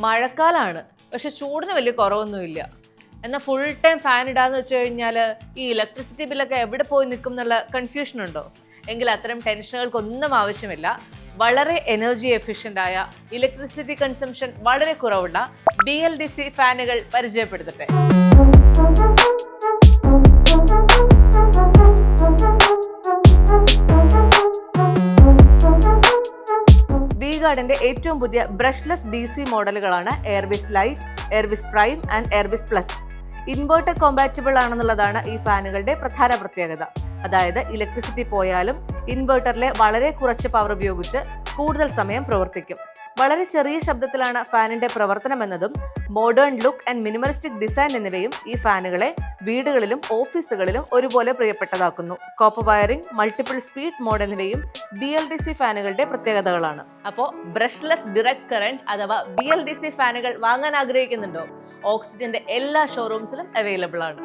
മഴക്കാലമാണ്, പക്ഷെ ചൂടിന് വലിയ കുറവൊന്നുമില്ല. എന്നാൽ ഫുൾ ടൈം ഫാൻ ഇടാന്ന് വെച്ച് കഴിഞ്ഞാൽ ഈ ഇലക്ട്രിസിറ്റി ബില്ലൊക്കെ എവിടെ പോയി നിൽക്കും എന്നുള്ള കൺഫ്യൂഷൻ ഉണ്ടോ? എങ്കിൽ അത്തരം ടെൻഷനുകൾക്കൊന്നും ആവശ്യമില്ല. വളരെ എനർജി എഫിഷ്യൻ്റ് ആയ, ഇലക്ട്രിസിറ്റി കൺസംഷൻ വളരെ കുറവുള്ള BLDC ഫാനുകൾ പരിചയപ്പെടുത്തട്ടെ. V-Guardന്റെ ഏറ്റവും പുതിയ ബ്രഷ്ലെസ് DC മോഡലുകളാണ് Airvis light, Airvis prime and Airvis plus. Inverter compatible ആണെന്നുള്ളതാണ് ഈ ഫാനുകളുടെ പ്രധാന പ്രത്യേകത. അതായത് ഇലക്ട്രിസിറ്റി പോയാലും ഇൻവേർട്ടറിലെ വളരെ കുറച്ച് പവർ ഉപയോഗിച്ച് കൂടുതൽ സമയം പ്രവർത്തിക്കും. വളരെ ചെറിയ ശബ്ദത്തിലാണ് ഫാനിന്റെ പ്രവർത്തനം എന്നതും modern look and minimalistic design എന്നിവയും ഈ ഫാനുകളെ വീടുകളിലും ഓഫീസുകളിലും ഒരുപോലെ പ്രിയപ്പെട്ടതാക്കുന്നു. Copper wiring, multiple speed mode എന്നിവയും BLDC ഫാനുകളുടെ പ്രത്യേകതകളാണ്. അപ്പോൾ ബ്രഷ്ലെസ് ഡയറക്ട് കറന്റ് അഥവാ BLDC ഫാനുകൾ വാങ്ങാൻ ആഗ്രഹിക്കുന്നുണ്ടോ? ഓക്സിജന്റെ എല്ലാ ഷോറൂംസിലും അവൈലബിൾ ആണ്.